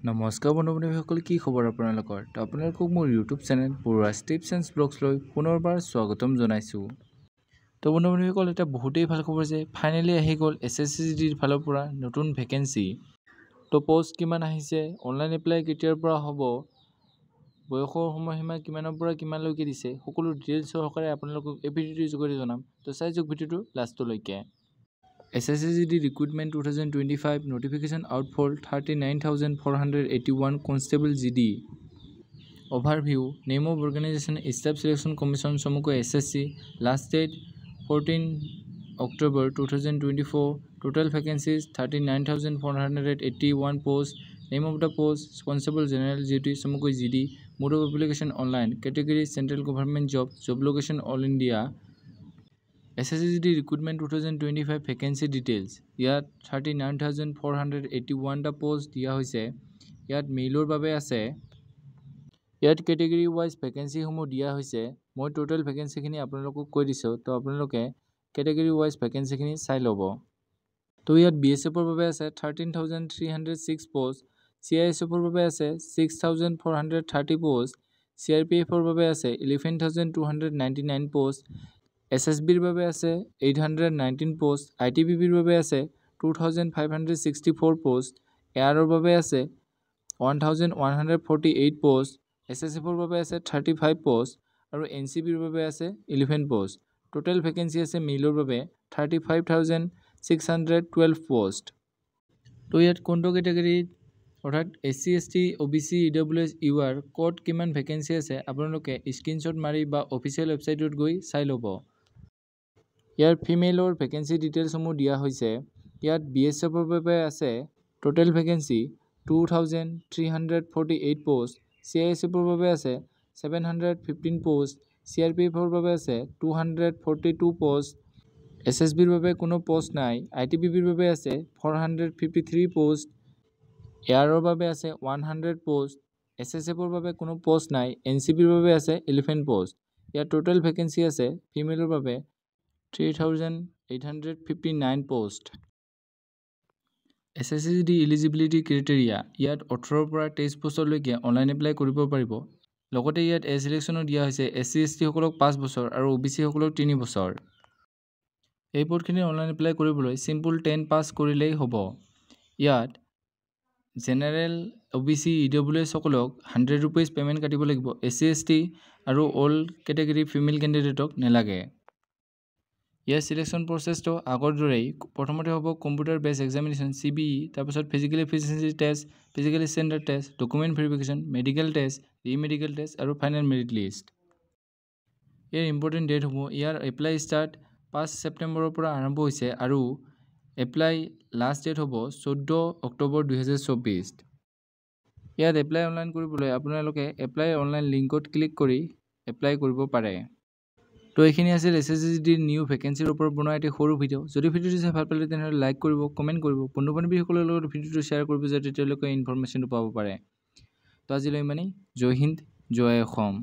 নমস্কাৰ বন্ধু-বান্ধৱীসকল, কি খবৰ আপোনালোকৰ? তো আপোনালোকক মোৰ ইউটিউব চেনেল পৰুৱাছ টিপছ এণ্ড ব্লগছ লৈ পুনৰবাৰ স্বাগতম জনাইছোঁ। তো বন্ধু-বান্ধৱীসকল, এটা বহুতেই ভাল খবৰ যে ফাইনেলি আহি গ'ল SSCGDৰ ফালৰ পৰা নতুন ভেকেঞ্চি। তো পোষ্ট কিমান আহিছে, অনলাইন এপ্লাই কেতিয়াৰ পৰা হ'ব, বয়সৰ সময়সীমা কিমানৰ পৰা কিমানলৈকে দিছে, সকলো ডিটেইলছ সহকাৰে আপোনালোকক এই ভিডিঅ'টোৰ যোগেদি জনাম। তো চাই যাওক ভিডিঅ'টো লাষ্টলৈকে। SSCGD Recruitment 2025 notification out for 39,481 Constable GD. Overview: Name of Organization: Staff Selection Commission Somoko SSC. Last date 14 October 2024. Total vacancies 39,481 posts. Name of the post: Constable General Duty Somoko GD. Mode of application: online. Category: Central Government Job. Job location: All India. SSCGD Recruitment 2025 Vacancy Details. ইয়াত 39,481 টা post দিয়া হৈছে। ইয়াত মেইলৰ বাবে আছে। ইয়াত category wise ভেকেঞ্চিসমূহ দিয়া হৈছে। মই টোটেল ভেকেঞ্চিখিনি আপোনালোকক কৈ দিছোঁ, তো আপোনালোকে কেটেগৰী ৱাইজ ভেকেঞ্চিখিনি চাই ল'ব। তো ইয়াত BSFৰ বাবে আছে 13,306 পোষ্ট, CISFৰ বাবে আছে 6,430 পোষ্ট, CRPFৰ বাবে আছে 11,299 পোষ্ট, SSBৰ বাবে আছে 819 পোষ্ট, ITBPৰ বাবে আছে 2,564 পোষ্ট, এয়াৰৰ বাবে আছে 1,148 পোষ্ট, SSFৰ বাবে আছে 35 পোষ্ট আৰু NCBৰ বাবে আছে 11 পোষ্ট। টোটেল ভেকেঞ্চি আছে মেইলৰ বাবে 35,612 পোষ্ট। তো ইয়াত কোনটো কেটেগৰীত অৰ্থাৎ SC ST OBC EWS UR ক'ত কিমান ভেকেঞ্চি আছে আপোনালোকে স্ক্ৰীনশ্বট মাৰি বা অফিচিয়েল ৱেবছাইটত গৈ চাই ল'ব। ইয়াৰ ফিমেইলৰ ভেকেঞ্চি ডিটেইলছসমূহ দিয়া হৈছে। ইয়াত BSFৰ বাবে আছে টোটেল ভেকেঞ্চি 2,348 পোষ্ট, CISFৰ বাবে আছে 715 পোষ্ট, CRPFৰ বাবে আছে 242 পোষ্ট, SSBৰ বাবে কোনো পোষ্ট নাই, ITBPৰ বাবে আছে 453 পোষ্ট, এয়াৰৰ বাবে আছে 100 পোষ্ট, SSFৰ বাবে কোনো পোষ্ট নাই, NCBৰ বাবে আছে 11 পোষ্ট। ইয়াত টোটেল ভেকেঞ্চি আছে ফিমেইলৰ বাবে 3,859 পোষ্ট। SSCGD ইলিজিবিলিটি ক্ৰাইটেৰিয়া: ইয়াত 18 পৰা 23 বছৰলৈকে অনলাইন এপ্লাই কৰিব পাৰিব। লগতে ইয়াত এজ ৰিলেক্সনো দিয়া হৈছে SC ST সকলক 5 বছৰ আৰু OBC সকলক 3 বছৰ। এই পদখিনি অনলাইন এপ্লাই কৰিবলৈ চিম্পল 10 পাছ কৰিলেই হ'ব। ইয়াত জেনেৰেল OBC EWS সকলক 100 ৰুপিজ পে'মেণ্ট কাটিব লাগিব। SC ST আৰু অল কেটেগৰী ফিমেল কেণ্ডিডেটক নেলাগে। ইয়াৰ চিলেকশ্যন প্ৰচেছটো আগৰ দৰেই। প্ৰথমতে হ'ব কম্পিউটাৰ বেছ এক্সামিনেশ্যন CBE, তাৰপিছত physical efficiency test, physical standard test, document verification, medical test, re medical test আৰু ফাইনেল মেৰিট লিষ্ট। ইয়াৰ ইম্পৰ্টেণ্ট ডেটসমূহ: ইয়াৰ এপ্লাই ষ্টাৰ্ট 5 ছেপ্টেম্বৰৰ পৰা আৰম্ভ হৈছে আৰু এপ্লাই লাষ্ট ডেট হ'ব 14 অক্টোবৰ 2024। ইয়াত এপ্লাই অনলাইন কৰিবলৈ আপোনালোকে এপ্লাই অনলাইন লিংকত ক্লিক কৰি এপ্লাই কৰিব পাৰে। তো এইখিনি আছিল SSCGDৰ নিউ ভেকেঞ্চিৰ ওপৰত বনোৱা এটি সৰু ভিডিঅ'। যদি ভিডিঅ'টো চাই ভাল পালে তেনেহ'লে লাইক কৰিব, কমেণ্ট কৰিব, বন্ধু-বান্ধৱীসকলৰ লগত ভিডিঅ'টো শ্বেয়াৰ কৰিব যাতে তেওঁলোকে ইনফৰমেশ্যনটো পাব পাৰে। তো আজিলৈ ইমানেই। জয় হিন্দ, জয় অসম।